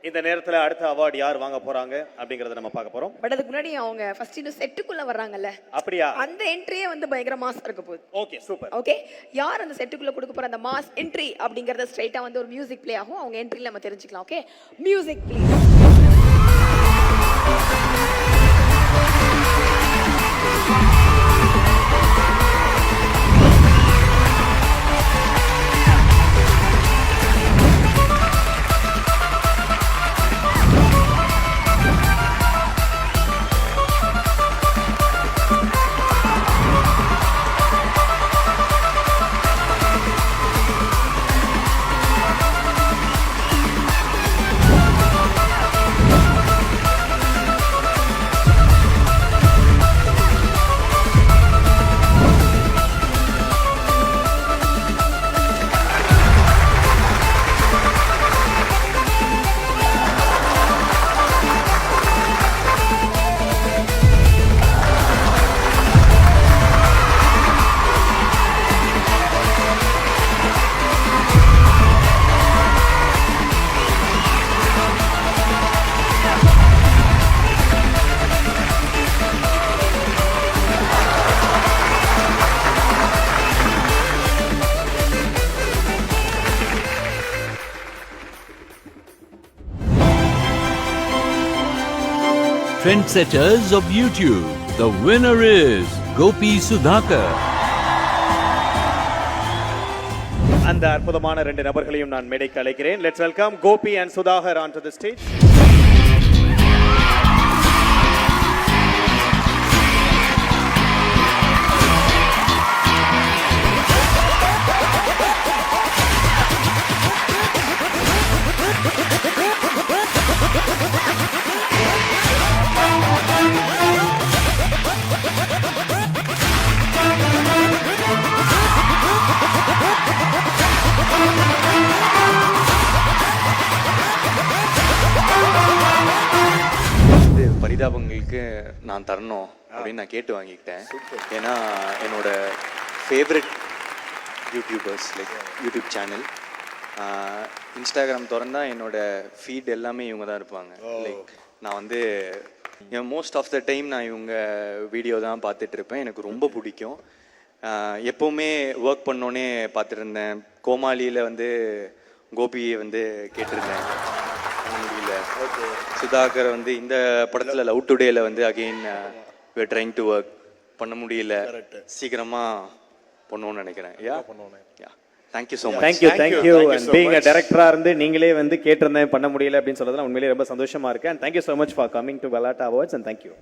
இந்த நேரத்துல அடுத்த அவார்ட் யார் வாங்க போறாங்க அப்படிங்கறத நம்ம பார்க்க போறோம். பட் அதுக்கு முன்னாடி அவங்க ஃபர்ஸ்ட் இந்த செட்டுக்குள்ள வர்றாங்கல்ல, அப்படியா? அந்த என்ட்ரியே வந்து பயங்கர மாஸ் இருக்க போகுது. Okay, super. ஓகே, யார் அந்த செட்டுக்குள்ள கொடுக்க போற அந்த மாஸ் என்ட்ரி அப்படிங்கறத ஸ்ட்ரைட்டா வந்து ஒரு மியூசிக் ப்ளே ஆகும். அவங்க என்ட்ரில நம்ம தெரிஞ்சுக்கலாம். Okay, music please. Trendsetters of YouTube. The winner is Gopi Sudhakar. அந்த அற்புதமான ரெண்டு நபர்களையும் நான் மேடைக்கு அழைக்கிறேன். Let's welcome Gopi and Sudhakar onto the stage. பரிதாபங்களுக்கு நான் தரணும் அப்படின்னு நான் கேட்டு வாங்கிக்கிட்டேன். ஏன்னா என்னோட favourite YouTubers like YouTube channel, Instagram திறந்தா என்னோட ஃபீட் எல்லாமே இவங்க தான் இருப்பாங்க. லைக் நான் வந்து மோஸ்ட் ஆஃப் த டைம் நான் இவங்க வீடியோ தான் பார்த்துட்டு இருப்பேன். எனக்கு ரொம்ப பிடிக்கும். எப்போவுமே ஒர்க் பண்ணோன்னே பார்த்துட்டு இருந்தேன். கோமாளியில் வந்து கோபியை வந்து கேட்டிருந்தேன், முடியல. சுதாகர் வந்து இந்த படத்துல லவ் டுடேல வந்து again we're trying to work பண்ண முடியல. சீக்கிரமா பண்ணுவோம்னு நினைக்கிறேன். thank you so much. thank you and being a director-ஆ இருந்து நீங்களே வந்து கேட்டிருந்தேன் பண்ண முடியல அப்படின்னு சொல்றதுல உண்மையிலேயே ரொம்ப சந்தோஷமா இருக்கு. and thank you so much for coming to Galata Awards and thank you.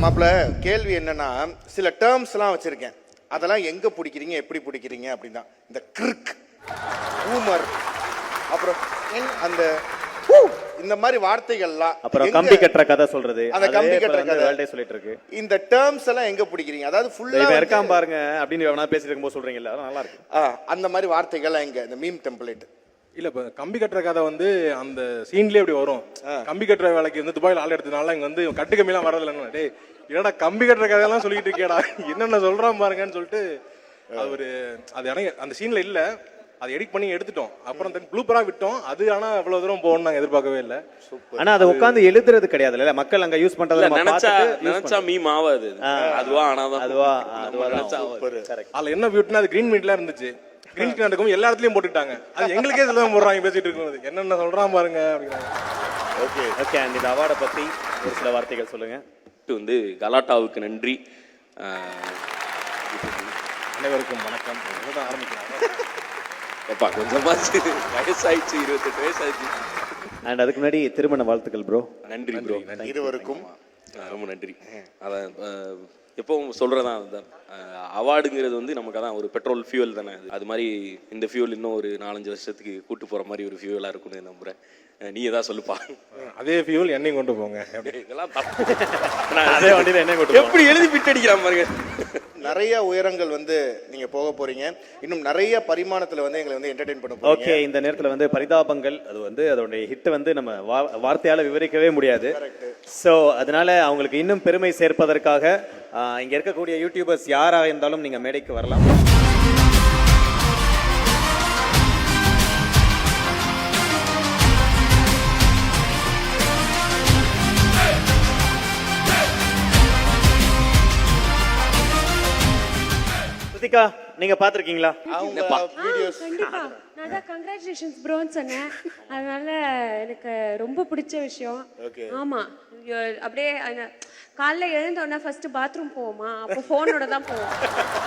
மாப்பிள்ள, கேள்வி என்னன்னா, சில டேர்ம்ஸ் எல்லாம் வச்சிருக்கேன். அதெல்லாம் எங்க பிடிக்கிறீங்க, எப்படி பிடிக்கிறீங்க அப்படின்னா, இந்த கிர்க், ஹூமர், அப்புறம் அந்த இந்த மாதிரி வார்த்தைகள்லாம், அப்புறம் கம்பி கட்டுற கதை சொல்றது, அந்த கம்பி கட்டுற கதை வேர்ல்டே சொல்லிட்டு இருக்கு. இந்த டேர்ம்ஸ் எல்லாம் எங்க பிடிக்கிறீங்க? அதாவது ஃபுல்லா இவன் இருக்கான் பாருங்க அப்படின்னு எவனா பேசிட்டு இருக்கும்போது சொல்றீங்கல்ல, அது நல்லா இருக்கு. அந்த மாதிரி வார்த்தைகள் எங்க இந்த மீம் டெம்ப்ளேட் இல்ல, இப்ப கம்பி கட்டுற கதை வந்து அந்த சீன்லயே அப்படி வரும். கம்பி கட்டுற வேலைக்கு வந்து துபாயில் ஆள் எடுத்ததுனால இங்க வந்து கட்டு கம்பிலாம் வரதில்ல. டேய் என்னடா கம்பி கட்டுற கதையெல்லாம் சொல்லிட்டு இருக்கேடா, என்னென்ன சொல்றான் பாருங்கன்னு சொல்லிட்டு அவரு அது அந்த சீன்ல இல்ல, அதை எடிட் பண்ணி எடுத்துட்டோம். அப்புறம் ப்ளூப்பரா விட்டோம். அது ஆனா அவ்வளவு தூரம் போகணும் நாங்க எதிர்பார்க்கவே இல்லை. ஆனா அதை உட்கார்ந்து எழுதுறது கிடையாது இல்ல, மக்கள் அங்க யூஸ் பண்றத நினைச்சா மீம் ஆகாது. அதுவா ஆனாதான் அதுவா அதுல என்ன பியூட்டினா, அது கிரீன் மீட்ல இருந்துச்சு. கிரீன் ஸ்கிரீன் எடுக்கும் எல்லா இடத்துலயும் போட்டுட்டாங்க. அது எங்களுக்கே சொல்ல போடுறாங்க பேசிட்டு இருக்கும்போது, என்னென்ன சொல்றான் பாருங்க அப்படிங்கிறாங்க. Okay okay. அண்ட் இந்த அவார்டை பத்தி ஒரு சில வார்த்தைகள் சொல்லுங்க. வந்து கலாட்டாவுக்கு நன்றி. அனைவருக்கும் வணக்கம். ஆரம்பிக்கிறாங்க எப்பா கொஞ்சமாச்சு, வயசாயிடுச்சு, 28 வயசாயிடுச்சு. அண்ட் அதுக்கு முன்னாடி திருமண வாழ்த்துக்கள் ப்ரோ. நன்றி ப்ரோ, இருவருக்கும் ரொம்ப நன்றி. அதான் எப்பவும் சொல்றதான், அதுதான் அவார்டுங்கிறது வந்து நமக்கு அதான் ஒரு பெட்ரோல் ஃபியூவல் தானே. அது மாதிரி இந்த ஃபியூவல் இன்னும் ஒரு 4-5 வருஷத்துக்கு கூட்டு போற மாதிரி ஒரு ஃபியூவலா இருக்கும்னு நம்புறேன். நீ ஏதாவது சொல்லுப்பா. அதே ஃபியூவல் என்னையும் கொண்டு போங்க. இதெல்லாம் அதே வண்டியில என்ன கொண்டு எப்படி எழுதி பிட் அடிக்கிறான் பாருங்க. நிறைய உயரங்கள் வந்து நீங்க போக போறீங்க. இன்னும் நிறைய பரிமாணத்துல வந்து எங்களை வந்து என்டர்டெயின் பண்ண போறீங்க. ஓகே, இந்த நேரத்துல வந்து பரிதாபங்கள், அது வந்து அதோட ஹிட் வந்து நம்ம வார்த்தையால விவரிக்கவே முடியாது. சோ அதனால அவங்களுக்கு இன்னும் பெருமை சேர்ப்பதற்காக இங்க இருக்கக்கூடிய யூடியூபர்ஸ் யாராக இருந்தாலும் நீங்க மேடைக்கு வரலாம். ஸ்ருதிகா நீங்க பாத்திருக்கீங்களா? அவங்க வீடியோஸ் கண்டிப்பா நான் தான் கங்க்ராச்சுலேஷன்ஸ் ப்ரோன்னு சொன்னேன். அதனால எனக்கு ரொம்ப பிடிச்ச விஷயம். ஆமா அப்படியே காலைல எழுந்த உடனே ஃபர்ஸ்ட் பாத்ரூம் போவோமா, அப்போ போனோட தான் போவோம்.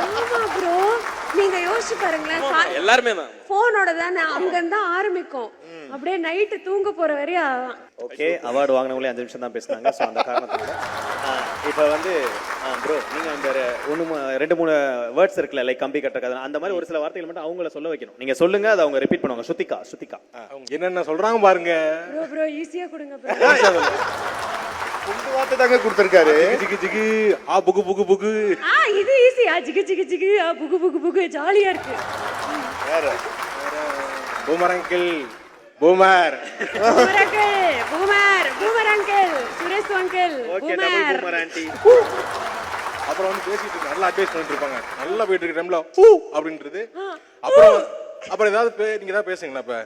ஆமா ப்ரோ, நீங்க யோசிச்சு பாருங்களேன், எல்லாருமே தான் போனோட தானே அங்க இருந்தா ஆரம்பிக்கும், அப்படியே நைட்டு தூங்க போற வரையும் அதான். ஓகே, அவார்டு வாங்கினவங்களே 5 நிமிஷம் தான் பேசினாங்க. ஸோ அந்த காரணத்தால இப்போ வந்து ப்ரோ நீங்க அந்த 2-3 வேர்ட்ஸ் இருக்குல்ல, லைக் கம்பி கட்ட கதை, அந்த மாதிரி ஒரு சில வார்த்தைகள் மட்டும் அவங்கள சொல்ல வைக்கணும். நீங்க சொல்லுங்க, அதை அவங்க ரிப்பீட் பண்ணுவாங்க. ஸ்ருதிகா அவங்க என்னென்ன சொல்றாங்க பாருங்க. ப்ரோ ஈஸியா கொடுங்க ப்ரோ. ரெண்டு வார்த்தை தாங்க கொடுத்துருக்காரு. ஜிகு ஜிகு ஆ புகு புகு புகு. இது ஈஸியா, ஜிகு ஜிகு ஜிகு ஆ புகு புகு புகு, ஜாலியா இருக்கு. வேற boomer uncle, boomer boomer uncle, Suresh uncle, okay, double boomer anti. அப்புறம் வந்து பேசிட்டு இருக்காங்க, நல்லா அட்வைஸ் பண்ணிட்டு இருப்பாங்க. நல்லா போயிட்டு இருக்க டைம்ல அப்படின்றது. அப்புறம் ஏதாவது நீங்க ஏதாவது பேசுங்களா இப்ப?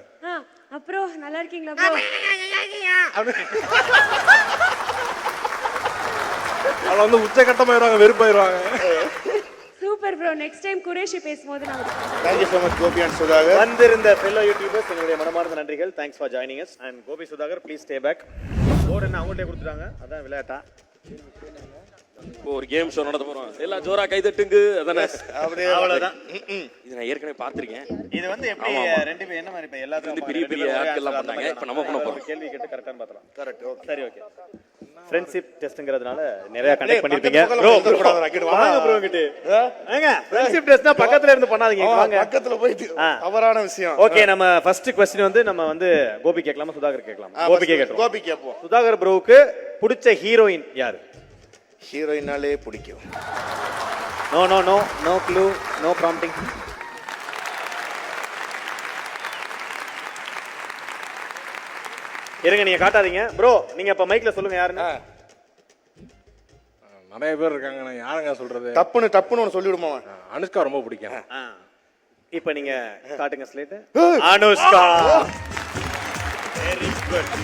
அப்புறம் நல்லா இருக்கீங்களா ப்ரோ? அவள வந்து உச்சகட்டமாயிருவாங்க, வெறுப்பாயிருவாங்க. Super bro, next time Qureshi பேசும்போது நான் Thank you so much Gopi and Sudhakar. வந்திருந்த fellow யூடியூபர்ஸ் எங்களுடைய மனமார்ந்த நன்றிகள். Thanks for joining us. And Gopi Sudhakar please stay back. Board என்ன அவங்கள்ட்டே கொடுத்துட்டாங்க, அதான் விளையாட்டா. இப்போ ஒரு கேம் ஷோ நடத்த போறோம், எல்லாம் ஜோரா கை தட்டுங்க, அதானே? அப்படியே அவ்வளவுதான். இது நான் ஏற்கனவே பார்த்திருக்கேன். இது வந்து எப்படி ரெண்டு பேர் என்ன மாதிரி இப்ப எல்லாத்துக்கும் பெரிய பெரிய ஆட்கள்லாம் பண்ணாங்க. இப்ப நம்ம பண்ண போறோம். கேள்வி கேட்டு கரெக்டான்னு பார்த்தலாம். கரெக்ட். ஓகே சரி, ஓகே. ஃப்ரெண்ட்ஷிப் டெஸ்ட்ங்கிறதுனால நிறைய கனெக்ட் பண்ணிருப்பீங்க. பக்கத்துல இருக்கக்கூடாது, ராக்கெட் வாங்க. வாங்க ப்ரோ கிட்ட. ஏங்க ஃப்ரெண்ட்ஷிப் டெஸ்ட்னா பக்கத்துல இருந்து பண்ணாதீங்க, வாங்க. பக்கத்துல போயிட்டு தவறான விஷயம். ஓகே, நம்ம ஃபர்ஸ்ட் क्वेश्चन வந்து நம்ம வந்து கோபி கேட்கலாமா சுதாகர் கேட்கலாமா? கோபி கேட்கலாம். கோபி கேட்போம். சுதாகர் ப்ரோவுக்கு பிடிச்ச ஹீரோயின் யாரு? ஹீரோயினாலே பிடிக்கும். No no no no clue, no prompting. இருங்க, நீங்க காட்டாதீங்க ப்ரோ. நீங்க இப்ப மைக்ல சொல்லுங்க யாருன்னு. நிறைய பேர் இருக்காங்க, நான் யாருங்க சொல்றது? டப்புன்னு ஒன்னு சொல்லிடுமா? அனுஷ்கா ரொம்ப பிடிக்கும். இப்ப நீங்க காட்டுங்க ஸ்லேட். அனுஷ்கா. Very good.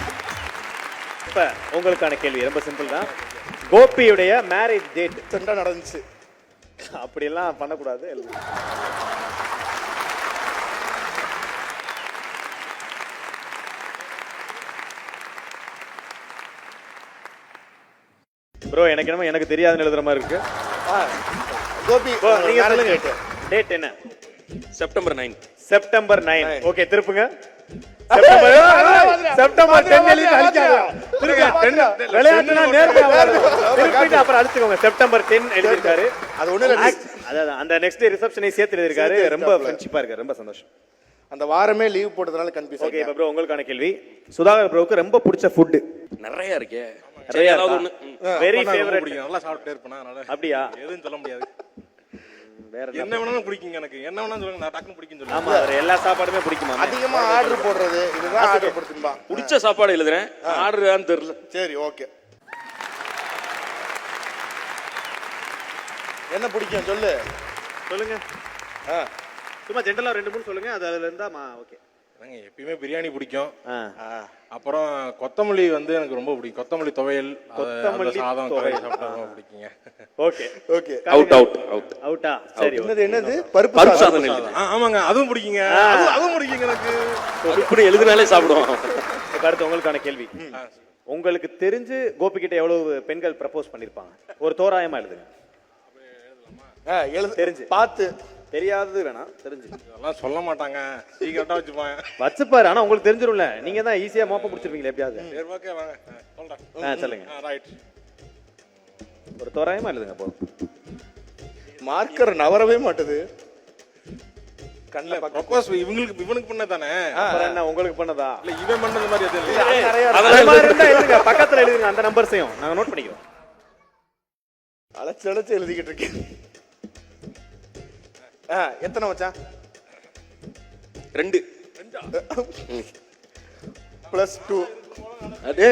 இப்ப உங்களுக்கான கேள்வி ரொம்ப சிம்பிள் தான். கோபியுடைய மேரேஜ் டேட் செண்டா நடந்துச்சு. அப்படி எல்லாம் பண்ணக்கூடாது. ப்ரோ எனக்கு என்னமோ எனக்கு தெரியாதுன்னு எழுதுற மாதிரி இருக்கு. கோபி நீங்க சொல்லுங்க டேட் என்ன? செப்டம்பர் 9. செப்டம்பர் 9. ஓகே, திருப்புங்க. செப்டம்பர் 10 எழுதி அழிக்காத. திருங்க. விளையாட்டுனா நேர்மையா வரும். திருப்பிட்டு அப்புறம் அழிச்சுக்கோங்க. செப்டம்பர் 10 எழுதிருக்காரு. அது ஒண்ணு இல்ல. அதான் அந்த நெக்ஸ்ட் ரிசப்ஷனை சேர்த்து எழுதிருக்காரு. ரொம்ப ஃப்ரெண்ட்ஷிப்பா இருக்கு, ரொம்ப சந்தோஷம். அந்த வாரமே லீவ் போட்டதனால கன்ஃபியூஸ். ஓகே, இப்போ ப்ரோ உங்களுக்கான கேள்வி. சுதாகர் ப்ரோவுக்கு ரொம்ப பிடிச்ச ஃபுட் நிறைய இருக்கே. நிறைய ஏதாவது ஒண்ணு. வெரி ரொம்ப ஃபேவரட். பிடிக்கும், நல்லா சாப்பிட்டே இருப்பேன். அதனால அப்படியா? எதுவும் சொல்ல முடியாது. வேற என்ன வேணாலும் பிடிக்குங்க எனக்கு. என்ன வேணாலும் சொல்லுங்க, நான் டக்குன்னு பிடிக்குன்னு சொல்லுவேன். ஆமா, அவர் எல்லா சாப்பாடுமே பிடிக்குமா? அதிகமா ஆர்டர் போடுறது இதுதான் ஆர்டர் போடுறதும்பா. பிடிச்ச சாப்பாடு எழுதுறேன், ஆர்டரான்னு தெரியல. சரி, ஓகே. என்ன பிடிக்கும் சொல்லு. சொல்லுங்க. சும்மா ஜென்ரலா 2-3 சொல்லுங்க, அதுல இருந்தா ஓகே. எனக்கு எப்பயுமே பிரியாணி பிடிக்கும். ஆ. அப்புறம் கொத்தமல்லி வந்து எனக்கு ரொம்ப பிடிக்கும். கொத்தமல்லி துவையல், கொத்தமல்லி சாதம் துவையல். கறி சாப்பிட்டா ரொம்ப பிடிக்குங்க. ஓகே. அவுட்டா? சரி, என்னது பருப்பு பருப்பு சாதம். சாதம் எழுது. ஆமாங்க, அதுவும் பிடிக்குங்க. அதுவும் பிடிக்குங்க எனக்கு. இப்படி எழுதினாலே சாப்பிடுவோம். இப்ப அடுத்து உங்களுக்கான கேள்வி. உங்களுக்கு தெரிஞ்சு கோபி கிட்ட எவ்வளவு பெண்கள் ப்ரப்போஸ் பண்ணிருப்பாங்க? ஒரு தோராயமா எழுதுங்க. தெரிஞ்சு பார்த்து. தெரியாதது வேணாம், தெரிஞ்சு. அதெல்லாம் சொல்ல மாட்டாங்க, சீக்கிரட்டா வச்சுப்பாரு. ஆனா உங்களுக்கு தெரிஞ்சிரும்ல, நீங்க தான் ஈஸியா மோப்ப பிடிச்சிருப்பீங்களா எப்படியாவது. சரி, ஓகே வாங்க சொல்றேன். சொல்லுங்க. ரைட். ஒரு தோராயமா எழுதுங்க போ. மார்க்கர் நவரவே மாட்டுது. கண்ணல ப்ரப்போஸ் இவனுக்கு பண்ணதானே? அப்புறம் என்ன உங்களுக்கு பண்ணதா? இல்ல இவன் பண்ணது மாதிரி அது இல்ல. அதெல்லாம் இருந்தா எழுதுங்க, பக்கத்துல எழுதுங்க. அந்த நம்பர்ஸையும் நாங்க நோட் பண்ணிக்கிறோம். அழைச்சு எழுதிக்கிட்டு இருக்கேன். எத்தனை மச்சான்? 2 +2. அதே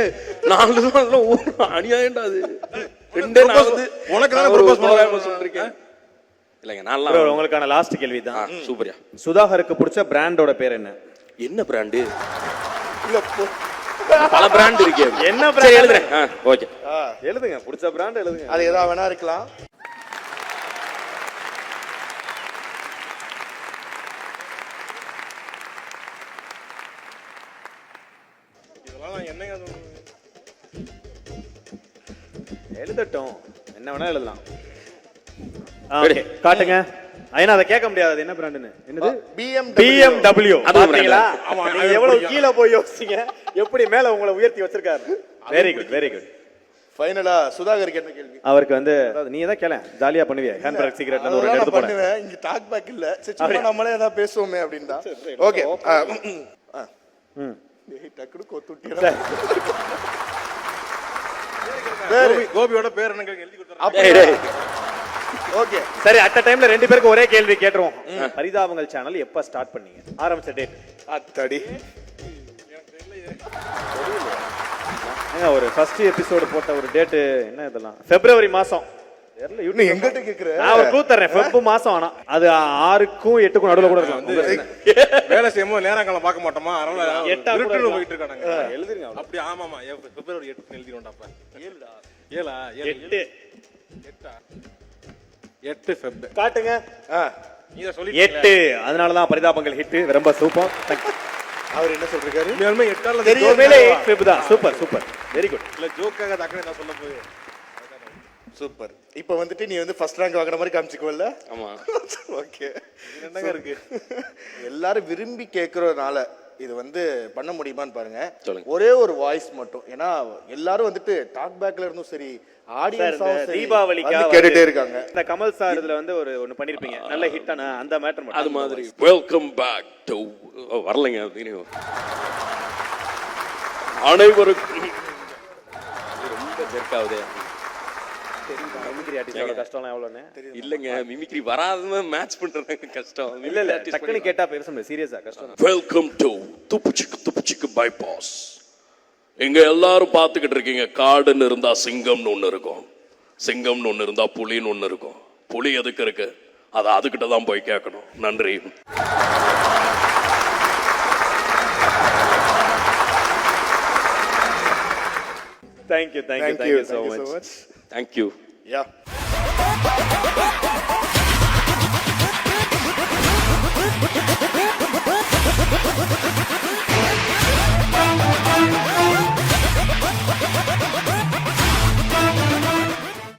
4 நாள்ல ஒரு அநியாயம்டா அது. 2 நான் வந்து உனக்கு தான ப்ரப்போஸ் பண்ண சொல்லிருக்கேன். இல்லங்க ப்ரோ, நான்லாம் உங்களுக்கான லாஸ்ட் கேள்வி தான். சூப்பர்யா. சுதாகருக்கு பிடிச்ச பிராண்டோட பேர் என்ன? என்ன பிராண்டு? இல்ல பல பிராண்ட் இருக்கு. என்ன சரி பிராண்ட் எழுதுறேன். ஓகே, எழுதுங்க. பிடிச்ச பிராண்ட் எழுதுங்க. அது ஏதாவது வேணா இருக்கலாம். அதெல்லாம் நான் என்னங்க சொல்றது? எழுதட்டும், என்ன வேணா எழுதலாம். ஓகே, காட்டுங்க. ஏன்னா அதை கேட்க முடியாது, அது என்ன பிராண்டுன்னு. என்னது? BMW. பாத்தீங்களா? ஆமா, நீங்க அது எவ்வளவு பிடிக்கும். கீழே போய் யோசிச்சீங்க, எப்படி மேல உங்களை உயர்த்தி வச்சிருக்காரு. Very good, very good. ஃபைனலா சுதாகருக்கு என்ன கேள்வி? அவருக்கு வந்து அதாவது நீ தான் கேள ஜாலியா பண்ணுவிய ஹேண்ட்பேக் சீக்ரெட்ல ஒரு அதெல்லாம் எடுத்து நான் போறேன். பண்ணுவேன். இங்க டாக் பேக் இல்ல. சரி, சும்மா நம்மளே ஏதாவது பேசுவோமே அப்படின்னு தான். ஓகே. டக்குனு கொத்துட்டியா? கோபியோட பேர் என்ன எழுதி கொடுத்தாரு. ஓகே. சரி, அட் டைம்ல ரெண்டு பேருக்கு ஒரே கேள்வி கேட்டுருவோம். பரிதாபங்கள் சேனல் எப்ப ஸ்டார்ட் பண்ணீங்க? ஆரம்பிச்ச டேட்? அத்தடி. ஏங்க ஒரு ஃபர்ஸ்ட் எபிசோட் போட்ட ஒரு டேட் என்ன இதெல்லாம்? பிப்ரவரி மாசம். தெரியல, இன்னும் எங்கிட்ட கேக்குற? நான் ஒரு க்ளூ தரேன். ஃபெப் மாசம். ஆனா அது 6க்கும் 8க்கும் நடுவுல கூட இருக்கலாம். வேலை செய்யும்போது நேரங்காலம் பார்க்க மாட்டோமா, அதனால 8 திருட்டுன்னு போயிட்டு இருக்கானுங்க. எழுதுங்க. அப்படி ஆமாமா, பிப்ரவரி 8 எழுதிடும்டாப்ப. 7 8 ஃபெப். காட்டுங்க. நீங்க சொல்லி 8. அதனால தான் பரிதாபங்கள் ஹிட். ரொம்ப சூப்பர். அவர் என்ன சொல்றாரு? உண்மையாலுமே 8 தெரியுமே 8 ஃபெப் தான். Super super, very good. இல்ல ஜோக்காக டக்குனு நான் சொல்ல போய். சூப்பர். இப்போ வந்துட்டு நீ வந்து ஃபர்ஸ்ட் ரேங்க் வாங்குற மாதிரி காமிச்சிக்கோல்ல? ஆமா. ஓகே. என்னங்க இருக்கு? எல்லாரும் விரும்பி கேட்கறதுனால இது வந்து பண்ண முடியுமான்னு பாருங்க. சொல்லுங்க. ஒரே ஒரு வாய்ஸ் மட்டும். ஏன்னா எல்லாரும் வந்துட்டு டாக் பேக்ல இருந்தும் சரி, ஆடியன்ஸாவும் சரி தீபாவளிக்கா கேட்டுட்டே இருக்காங்க. இந்த கமல் சார் இதுல வந்து ஒன்னு பண்ணிருப்பீங்க, நல்ல ஹிட் ஆன அந்த மேட்டர் மட்டும். அது மாதிரி வெல்கம் பேக் டு வரலைங்க அப்படின்னு அனைவருக்கும் ரொம்ப ஜெர்க்காவுதே. மிமிக்ரி ஆர்டிஸ்டோட கஷ்டம்லாம் எவ்வளவுன்னு இல்லைங்க, மிமிக்ரி வராத மேட்ச் பண்றது கஷ்டம். இல்ல டக்குனு கேட்டா பேச முடியாது, சீரியஸா கஷ்டம். வெல்கம் டு துப்புச்சிக்கு பைபாஸ். இங்க எல்லாரும் பார்த்துக்கிட்டு இருக்கீங்க, காடுன்னு இருந்தா சிங்கம்னு ஒண்ணு இருக்கும், சிங்கம்னு ஒண்ணு இருந்தா புலின்னு ஒண்ணு இருக்கும். புலி எதுக்கு இருக்கு, அதை அதுகிட்ட தான் போய் கேட்கணும். நன்றி. Thank you so much. Thank you. Yeah.